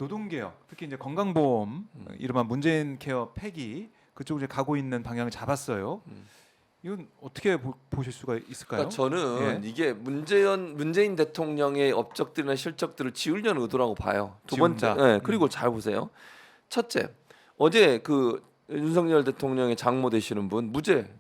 노동개혁, 특히 이제 건강보험, 이른바 문재인 케어 폐기 그쪽으로 이제 가고 있는 방향을 잡았어요. 이건 어떻게 보실 수가 있을까요? 그러니까 저는 이게 문재인 대통령의 업적들이나 실적들을 지우려는 의도라고 봐요. 두 번째, 지운다. 그리고 잘 보세요. 첫째, 어제 그 윤석열 대통령의 장모 되시는 분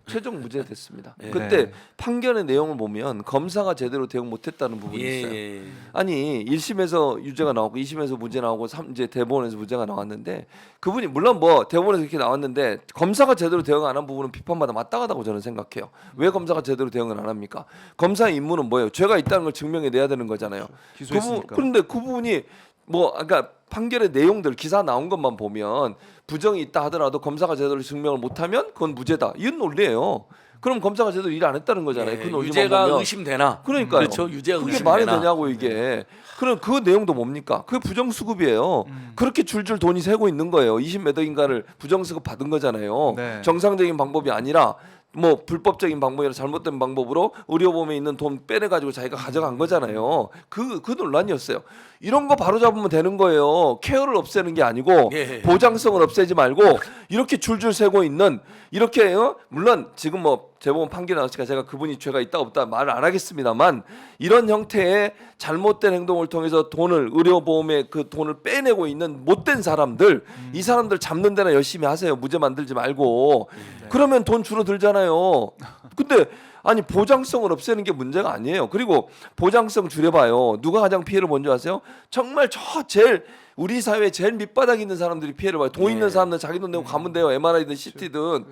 최종 무죄 됐습니다. 네. 그때 판결의 내용을 보면 검사가 제대로 대응 못했다는 부분이 있어요. 아니 1심에서 유죄가 나왔고 2심에서 무죄 나오고 이제 대법원에서 무죄가 나왔는데 그분이 물론 뭐 대법원에서 이렇게 나왔는데 검사가 제대로 대응 안 한 부분은 비판받아 마땅하다고 저는 생각해요. 왜 검사가 제대로 대응을 안 합니까? 검사의 임무는 뭐예요? 죄가 있다는 걸 증명해내야 되는 거잖아요. 기소했으니까. 그런데 그 부분이 그러니까 판결의 내용들 기사 나온 것만 보면 부정이 있다 하더라도 검사가 제대로 증명을 못하면 그건 무죄다. 이런 논리예요. 그럼 검사가 제대로 일 안 했다는 거잖아요. 그 논리만 유죄가 보면. 의심되나? 그러니까요. 그렇죠. 유죄가 그게 의심되나? 말이 되냐고 이게. 그럼 그 내용도 뭡니까? 그게 부정수급이에요. 그렇게 줄줄 돈이 새고 있는 거예요. 20몇 억인가를 부정수급 받은 거잖아요. 네. 정상적인 방법이 아니라 뭐 불법적인 방법이나 잘못된 방법으로 의료보험에 있는 돈 빼내 가지고 자기가 가져간 거잖아요. 그 논란이었어요. 이런 거 바로 잡으면 되는 거예요. 케어를 없애는 게 아니고 보장성을 없애지 말고 이렇게 줄줄 새고 있는 이렇게 물론 지금 뭐 대법원 판결 나왔으니까 제가 그분이 죄가 있다 없다 말을 안 하겠습니다만 이런 형태의 잘못된 행동을 통해서 의료보험에 그 돈을 빼내고 있는 못된 사람들 이 사람들 잡는 데나 열심히 하세요. 무죄 만들지 말고 그러면 돈 줄어들잖아요. 근데 아니 보장성을 없애는 게 문제가 아니에요. 그리고 보장성 줄여봐요. 누가 가장 피해를 먼저 하세요? 정말 제일 우리 사회 제일 밑바닥 있는 사람들이 피해를 봐요. 돈 있는 사람들 자기 돈 내고 가면 돼요. MRI든 CT든.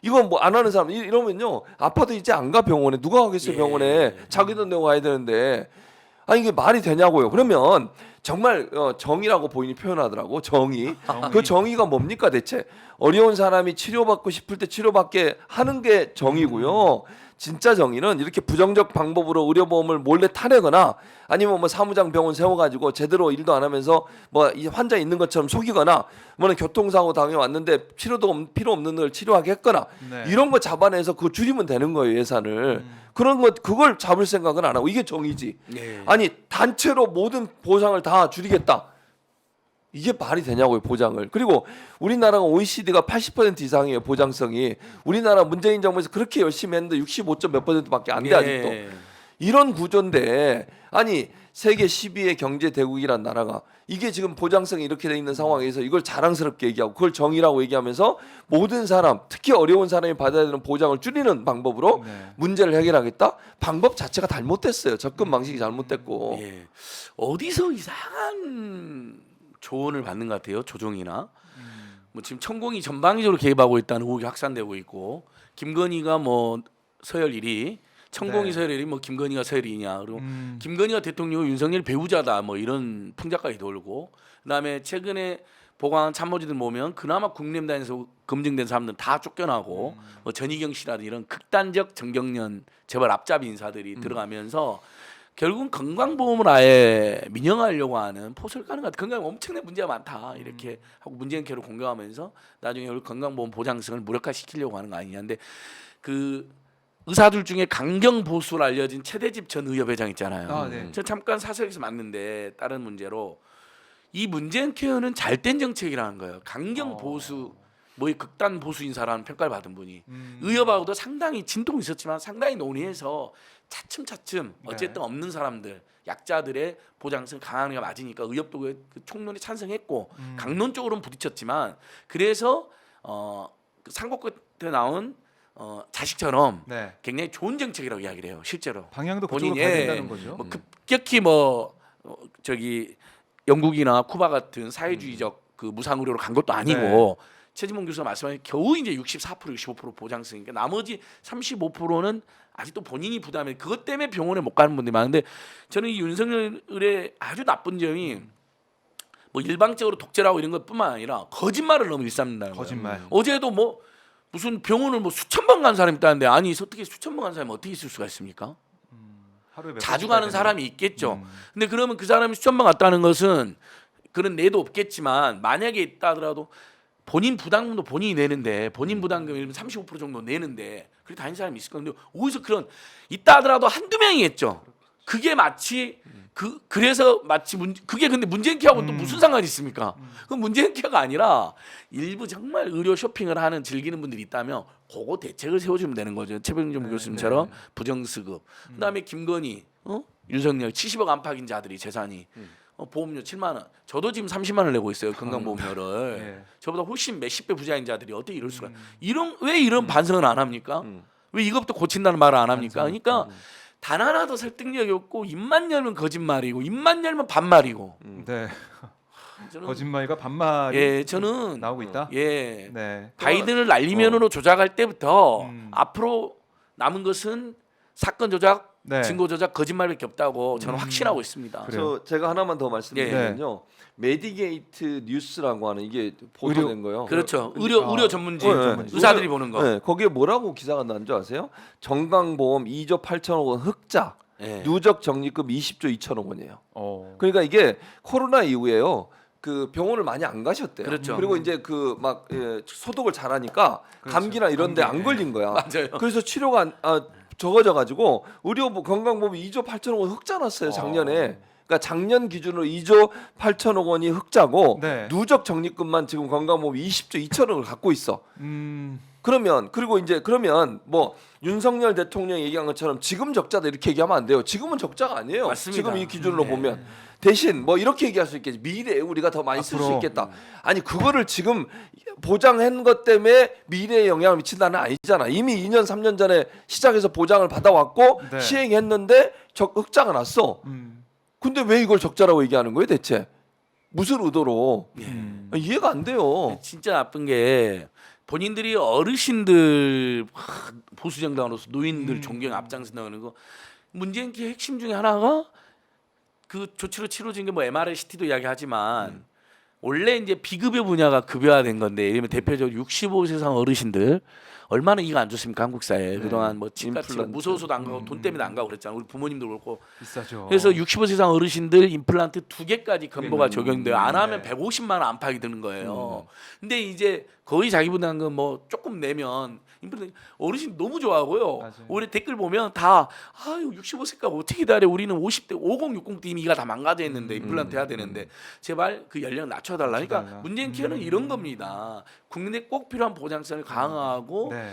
이건 뭐 안 하는 사람 이러면요 아파도 이제 안 가 병원에. 누가 가겠어요 병원에. 자기 돈 내고 가야 되는데. 아니 이게 말이 되냐고요. 그러면 정말 정의라고 본인이 표현하더라고. 정의. 그 정의가 뭡니까 대체? 어려운 사람이 치료받고 싶을 때 치료받게 하는 게 정의고요. 진짜 정의는 이렇게 부정적 방법으로 의료보험을 몰래 타내거나 아니면 뭐 사무장 병원 세워가지고 제대로 일도 안 하면서 뭐 이 환자 있는 것처럼 속이거나 뭐는 교통사고 당해 왔는데 치료도 필요 없는 걸 치료하게 했거나 네. 이런 거 잡아내서 그거 줄이면 되는 거예요 예산을. 그걸 잡을 생각은 안 하고 이게 정의지. 아니 단체로 모든 보상을 다 줄이겠다. 이게 말이 되냐고요 보장을. 그리고 우리나라가 OECD가 80% 이상이에요 보장성이. 우리나라 문재인 정부에서 그렇게 열심히 했는데 65점 몇 %밖에 안 돼 아직도. 이런 구조인데 아니 세계 12의 경제 대국이란 나라가 이게 지금 보장성이 이렇게 돼 있는 상황에서 이걸 자랑스럽게 얘기하고 그걸 정의라고 얘기하면서 모든 사람 특히 어려운 사람이 받아야 되는 보장을 줄이는 방법으로 문제를 해결하겠다? 방법 자체가 잘못됐어요. 접근 방식이 잘못됐고. 어디서 이상한 조언을 받는 것 같아요. 조정이나 뭐 지금 천공이 전방위적으로 개입하고 있다는 의혹이 확산되고 있고 김건희가 뭐 서열 1위 천공이 서열 1위 뭐 김건희가 서열 2냐 그리고 김건희가 대통령 윤석열 배우자다 뭐 이런 풍자까지 돌고 그다음에 최근에 보고한 참모진들 보면 그나마 국민의당에서 검증된 사람들은 다 쫓겨나고 뭐 전희경 씨라든 이런 극단적 정경련 재벌 앞잡이 인사들이 들어가면서 결국은 건강보험을 아예 민영화하려고 하는 포스를 까는 것 같아요. 건강에 엄청난 문제가 많다 이렇게 하고 문재인 케어를 공격하면서 나중에 우리 건강보험 보장성을 무력화시키려고 하는 거 아니냐. 근데 그 의사들 중에 강경 보수로 알려진 최대집 전 의협회장 있잖아요. 저 잠깐 사석에서 만났는데 다른 문제로 이 문재인 케어는 잘된 정책이라는 거예요. 강경 보수 뭐이 극단 보수 인사라는 평가를 받은 분이 의협하고도 상당히 진통이 있었지만 상당히 논의해서 차츰 어쨌든 없는 사람들 약자들의 보장성 강화가 맞으니까 의협도 그 총론에 찬성했고 강론적으로는 부딪혔지만 그래서 그 상고 끝에 나온 자식처럼 굉장히 좋은 정책이라고 이야기를 해요. 실제로 방향도 그쪽으로 가야 된다는 거죠. 뭐 급격히 저기 영국이나 쿠바 같은 사회주의적 그 무상의료로 간 것도 아니고 최진봉 교수가 말씀하신 겨우 이제 64% 65% 보장성이니까 나머지 35%는 아직도 본인이 부담해 그것 때문에 병원에 못 가는 분들이 많은데 저는 이 윤석열의 아주 나쁜 점이 뭐 일방적으로 독재라고 이런 것뿐만 아니라 거짓말을 너무 일삼는다는 거예요. 거짓말. 어제도 뭐 무슨 병원을 뭐 수천 번 간 사람이 있다는데 아니 어떻게 수천 번 간 사람이 어떻게 있을 수가 있습니까? 하루에 몇 자주 번씩 가는 가야 사람이 있겠죠. 근데 그러면 그 사람이 수천 번 갔다는 것은 그런 내도 없겠지만 만약에 있다 하더라도 본인 부담금도 본인이 내는데 본인 부담금 예를 들면 35% 정도 내는데 그렇게 다니는 사람이 있을 건데 어디서 그런 있다 하더라도 한두 명이겠죠. 그게 마치 그래서 마치 그게 근데 문재인 케어하고 또 무슨 상관이 있습니까? 그건 문재인 케어가 아니라 일부 정말 의료 쇼핑을 하는 즐기는 분들이 있다면 그거 대책을 세워주면 되는 거죠. 최병준 교수님처럼 부정수급. 그다음에 김건희, 윤석열 70억 안팎인자들이 재산이 보험료 7만 원. 저도 지금 30만 원 내고 있어요. 건강보험료를. 네. 저보다 훨씬 몇십 배 부자인 자들이 어떻게 이럴 수가? 왜 이런 반성을 안 합니까? 왜 이것부터 고친다는 말을 안 합니까? 그러니까 단 하나도 설득력이 없고 입만 열면 거짓말이고 입만 열면 반말이고. 네. 저는 거짓말과 반말이 예, 저는 나오고 있다. 예. 네. 바이든을 날리면으로 조작할 때부터 음. 앞으로 남은 것은 사건 조작, 네. 증거 조작, 거짓말밖에 없다고 저는 확신하고 있습니다. 그래요. 제가 하나만 더 말씀드리면요. 메디게이트 뉴스라고 하는 이게 보도된 거요. 그렇죠. 아, 의료 전문지 전문지. 의사들이 보는 거. 네, 거기에 뭐라고 기사가 난 줄 아세요? 정강보험 2조 8천억 원 흑자, 예. 누적 적립금 20조 2천억 원이에요. 어. 그러니까 이게 코로나 이후에요. 그 병원을 많이 안 가셨대요. 그렇죠. 그리고 이제 그 막 소독을 잘하니까 그렇죠. 감기나 이런 데 안 걸린 거야. 맞아요. 그래서 치료가 적어져 가지고 의료보 건강보험이 2조 8천억 원 흑자 났어요, 작년에. 그러니까 작년 기준으로 2조 8천억 원이 흑자고 네. 누적 적립금만 지금 건강보험이 20조 2천억을 갖고 있어. 음. 그러면 뭐 윤석열 대통령이 얘기한 것처럼 지금 적자다 이렇게 얘기하면 안 돼요. 지금은 적자가 아니에요. 맞습니다. 지금 이 기준으로 네. 보면 대신 뭐 이렇게 얘기할 수 있겠지. 미래에 우리가 더 많이 쓸 수 앞으로. 있겠다. 아니 그거를 지금 보장한 것 때문에 미래에 영향을 미친다는 아니잖아. 이미 2년 3년 전에 시작해서 보장을 받아왔고 네. 시행했는데 흑자가 났어. 근데 왜 이걸 적자라고 얘기하는 거예요, 대체? 무슨 의도로? 이해가 안 돼요. 진짜 나쁜 게 본인들이 어르신들 보수 정당으로서 노인들 존경 앞장선다는 거 문재인 기 핵심 중에 하나가 그 조치로 치러진 게 뭐 MRCT도 이야기하지만 원래 이제 비급여 분야가 급여화된 건데 예를 들면 대표적으로 65세 이상 어르신들 얼마나 이가 안 좋습니까 한국 사회에. 그동안 뭐 집같이 임플란트. 무서워서도 안 가고 돈 때문에 안 가고 그랬잖아. 우리 부모님도 그렇고. 비싸죠. 그래서 65세 이상 어르신들 임플란트 2개까지 건보가 적용돼요. 안 하면 네. 150만 원 안팎이 드는 거예요. 근데 이제 거의 자기 부담금 뭐 조금 내면 임플란트 어르신 너무 좋아하고요. 맞아요. 올해 댓글 보면 다 아유 65세까지 어떻게 기다려. 우리는 50대 5060 때문에 이가 다 망가져 있는데 임플란트 해야 되는데 제발 그 연령 낮춰달라. 그러니까 낮춰달라. 문재인 케어는 이런 겁니다. 국민에 꼭 필요한 보장성을 강화하고 네.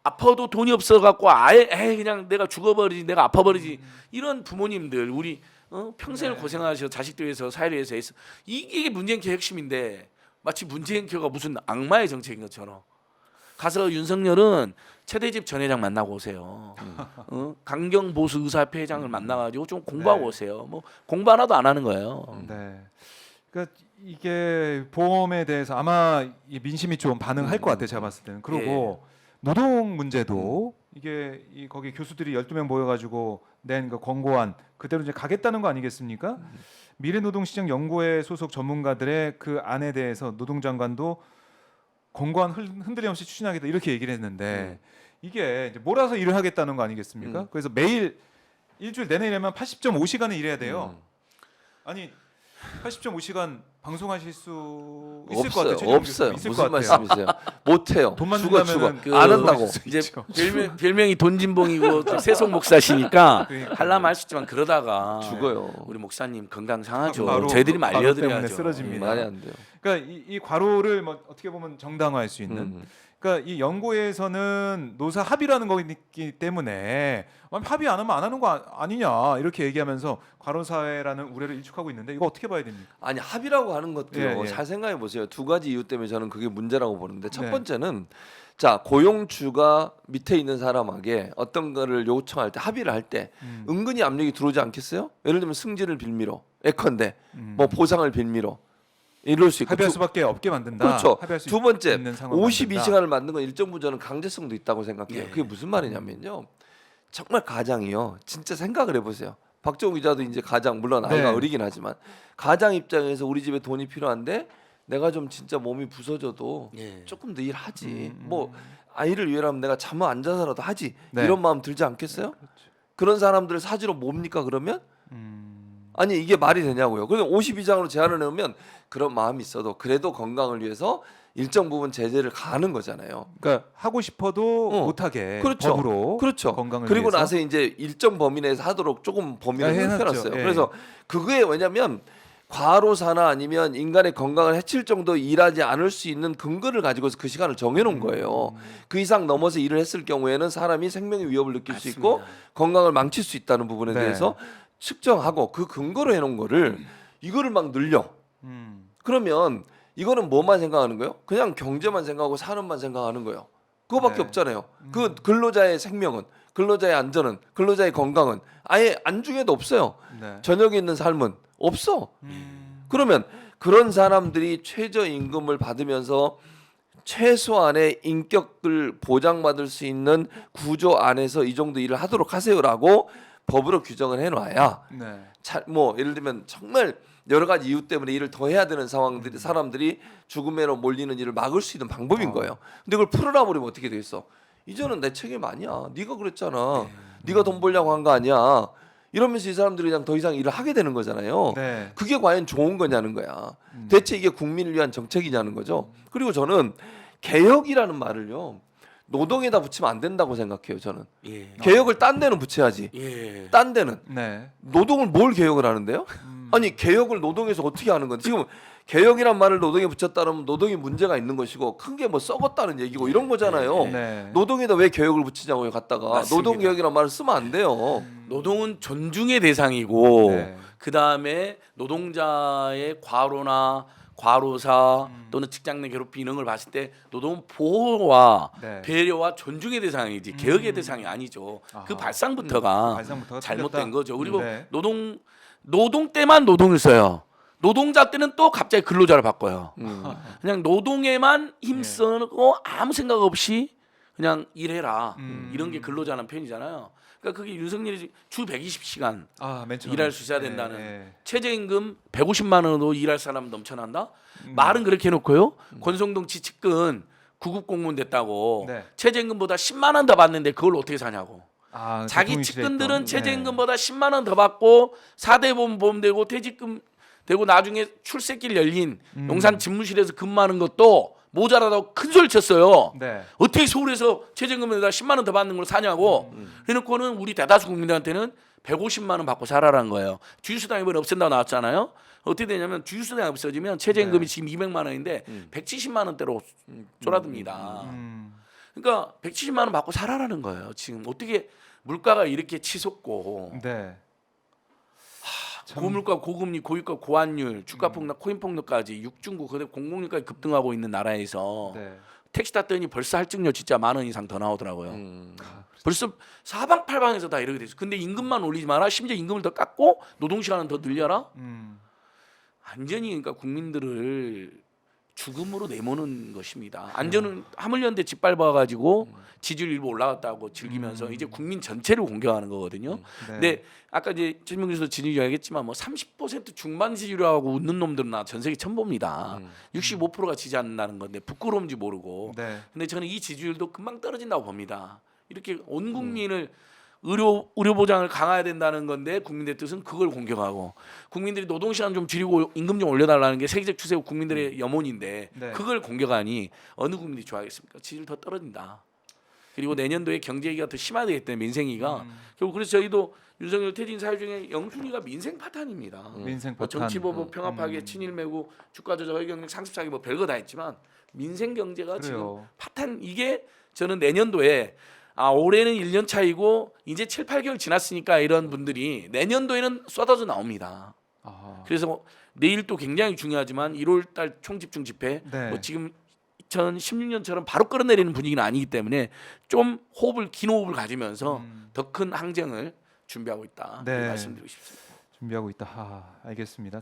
아파도 돈이 없어갖고 아예 그냥 내가 죽어버리지 내가 아파버리지 이런 부모님들 우리 평생을 네. 고생하셔 자식들 위해서 사회를 위해서 했어. 이게 문재인 케어 핵심인데 마치 문재인 케어가 무슨 악마의 정책인 것처럼 가서 윤석열은 최대집 전 회장 만나고 오세요. 강경 보수 의사협회장을 만나가지고 좀 공부하고 네. 오세요. 뭐 공부 하나도 안 하는 거예요. 네. 그러니까 이게 보험에 대해서 아마 이 민심이 좀 반응할 것 같아요. 제가 봤을 때는. 그리고 노동 문제도 이게 거기 교수들이 12명 모여가지고 낸 그 권고안 그대로 이제 가겠다는 거 아니겠습니까? 미래노동시장 연구회 소속 전문가들의 그 안에 대해서 노동장관도 권고안 흔들림 없이 추진하겠다 이렇게 얘기를 했는데 이게 이제 몰아서 일을 하겠다는 거 아니겠습니까? 그래서 매일 일주일 내내 일하면 80.5시간을 일해야 돼요. 아니 80.5시간 방송하실 수 있을 것 같아요. 최진영 없어요. 교수님. 있을 무슨 것 같아요. 말씀이세요? 못 해요. 돈만 죽어 준다면은 그 안 한다고. 이제 별명이 돈진봉이고 또 세속 목사시니까 그러니까. 하려면 할 수 있지만 그러다가 죽어요. 우리 목사님 건강 상하죠. 과로- 저희들이 과로 때문에 알려드려야죠. 쓰러집니다. 말이 안 돼요. 그러니까 이 과로를 뭐 어떻게 보면 정당화할 수 있는. 그러니까 이 연구회에서는 노사 합의라는 거기 때문에 합의 안 하면 안 하는 거 아니냐 이렇게 얘기하면서 과로 사회라는 우려를 일축하고 있는데 이거 어떻게 봐야 됩니까? 아니 합의라고 하는 것도요. 예, 예. 잘 생각해 보세요. 두 가지 이유 때문에 저는 그게 문제라고 보는데 첫 네. 번째는 자 고용주가 밑에 있는 사람에게 어떤 거를 요청할 때 합의를 할 때 은근히 압력이 들어오지 않겠어요? 예를 들면 승진을 빌미로 예컨대 뭐 보상을 빌미로 이럴 수 있고 합의할 수밖에 없게 만든다. 그렇죠. 합의할 수 두 번째 있는 상황을 만든다. 52시간을 만든 건 일정 부분은 강제성도 있다고 생각해요. 예. 그게 무슨 말이냐면요. 정말 가장이요. 진짜 생각을 해보세요. 박정우 기자도 이제 가장 물론 아이가 네. 어리긴 하지만 가장 입장에서 우리 집에 돈이 필요한데 내가 좀 진짜 몸이 부서져도 예. 조금 더 일하지. 뭐 아이를 위해라면 내가 잠을 안 자서라도 하지. 네. 이런 마음 들지 않겠어요? 그런 사람들을 사지로 뭡니까 그러면? 아니 이게 말이 되냐고요. 그래서 50 이상으로 제한을 해놓으면 그런 마음이 있어도 그래도 건강을 위해서 일정 부분 제재를 가하는 거잖아요. 그러니까 하고 싶어도 못하게 그렇죠. 법으로 그렇죠. 건강을 그리고 위해서. 나서 이제 일정 범위 내에서 하도록 조금 범위를 해놨죠. 넓혀놨어요. 예. 그래서 그게 왜냐면 과로사나 아니면 인간의 건강을 해칠 정도 일하지 않을 수 있는 근거를 가지고서 그 시간을 정해놓은 거예요. 그 이상 넘어서 일을 했을 경우에는 사람이 생명의 위협을 느낄 수 있고 건강을 망칠 수 있다는 부분에 네. 대해서 측정하고 그 근거로 해놓은 거를 이거를 막 늘려. 그러면 이거는 뭐만 생각하는 거예요? 그냥 경제만 생각하고 산업만 생각하는 거예요. 그거밖에 네. 없잖아요. 그 근로자의 생명은, 근로자의 안전은, 근로자의 건강은 아예 안중에도 없어요. 네. 저녁에 있는 삶은 없어. 그러면 그런 사람들이 최저임금을 받으면서 최소한의 인격을 보장받을 수 있는 구조 안에서 이 정도 일을 하도록 하세요라고 법으로 규정을 해놔야 네. 뭐 예를 들면 정말 여러 가지 이유 때문에 일을 더 해야 되는 상황들이 사람들이 죽음으로 몰리는 일을 막을 수 있는 방법인 거예요. 근데 그걸 풀어놔 버리면 어떻게 되겠어? 이제는 내 책임 아니야. 네가 그랬잖아. 네가 돈 벌려고 한 거 아니야. 이러면서 이 사람들이 그냥 더 이상 일을 하게 되는 거잖아요. 네. 그게 과연 좋은 거냐는 거야. 대체 이게 국민을 위한 정책이냐는 거죠. 그리고 저는 개혁이라는 말을요. 노동에다 붙이면 안 된다고 생각해요. 저는. 예. 개혁을 딴 데는 붙여야지. 예. 딴 데는. 네. 노동을 뭘 개혁을 하는데요? 아니 개혁을 노동에서 어떻게 하는 건데 지금 개혁이란 말을 노동에 붙였다면 노동이 문제가 있는 것이고 큰 게 뭐 썩었다는 얘기고 이런 거잖아요. 네. 노동에다 왜 개혁을 붙이냐고요 갖다가 맞습니다. 노동 개혁이란 말을 쓰면 안 돼요. 노동은 존중의 대상이고 네. 그 다음에 노동자의 과로나 과로사 또는 직장 내 괴롭힘 이런 걸 봤을 때 노동은 보호와 네. 배려와 존중의 대상이지 개혁의 대상이 아니죠. 그 아하. 발상부터가 발상부터가 잘못된 틀렸다. 거죠. 그리고 네. 노동 때만 노동을 써요. 노동자 때는 또 갑자기 근로자를 바꿔요. 그냥 노동에만 힘쓰고 아무 생각 없이 그냥 일해라. 이런 게 근로자는 표현이잖아요. 그러니까 그게 윤석열이 주 120시간 맨 처음에. 일할 수 있어야 된다는 네. 최저임금 150만 원으로 일할 사람 넘쳐난다. 말은 그렇게 해놓고요. 권성동 지측근 구급 공무원 됐다고 네. 최저임금보다 10만 원 더 받는데 그걸 어떻게 사냐고. 자기 대통령실에 측근들은 있던. 최저임금보다 10만 원 더 받고 4대 보험 되고 퇴직금 되고 나중에 출세길 열린 용산 집무실에서 근무하는 것도 모자라다고 큰 소리 쳤어요. 네. 어떻게 서울에서 최저임금에다 10만 원 더 받는 걸 사냐고. 해놓고는 우리 대다수 국민들한테는 150만 원 받고 살아라는 거예요. 주휴수당 이번에 없앤다고 나왔잖아요. 어떻게 되냐면 주휴수당이 없어지면 최저임금이 지금 200만 원인데 170만 원대로 쫄아듭니다. 그러니까 170만 원 받고 살아라는 거예요. 지금 어떻게 물가가 이렇게 치솟고 네. 고물가, 고금리, 고유가, 고환율, 주가 폭락, 코인 폭락까지 육중고 그다음 공공률까지 급등하고 있는 나라에서 네. 택시 탔더니 벌써 할증료 진짜 10,000원 이상 더 나오더라고요. 벌써 사방팔방에서 다 이렇게 됐어. 근데 임금만 올리지 마라. 심지어 임금을 더 깎고 노동 시간은 더 늘려라. 완전히 그러니까 국민들을 죽음으로 내모는 것입니다. 안전은 하물연대 짓밟아가지고 지지율 일부 올라갔다고 즐기면서 이제 국민 전체를 공격하는 거거든요. 네. 근데 아까 이제 최민경 교수 지지율 얘기했지만 뭐 30% 중반 지지율하고 웃는 놈들은 나 전 세계 처음 봅니다. 65%가 지지 않는다는 건데 부끄러움지 모르고. 네. 근데 저는 이 지지율도 금방 떨어진다고 봅니다. 이렇게 온 국민을 의료 보장을 강화해야 된다는 건데 국민들의 뜻은 그걸 공격하고 국민들이 노동 시간 좀 줄이고 임금 좀 올려달라는 게 세계적 추세고 국민들의 염원인데 네. 그걸 공격하니 어느 국민이 좋아하겠습니까? 지지율 더 떨어진다. 그리고 내년도에 경제 위기가 더 심화되기 때문에 민생위가 결국 그래서 저희도 윤석열 퇴진 사유 중에 영순위가 민생 파탄입니다. 민생 뭐 파탄. 정치보복 평화파괴 친일 매국 주가 조작 허위경쟁 상습 사기 뭐 별거 다 했지만 민생 경제가 지금 그래요. 파탄 이게 저는 내년도에 올해는 1년 차이고 이제 7, 8개월 지났으니까 이런 분들이 내년도에는 쏟아져 나옵니다. 그래서 내일 또 굉장히 중요하지만 1월달 총집중 집회 네. 뭐 지금 2016년처럼 바로 끌어내리는 분위기는 아니기 때문에 좀 긴 호흡을 가지면서 더 큰 항쟁을 준비하고 있다. 네. 말씀드리고 싶습니다. 준비하고 있다. 알겠습니다.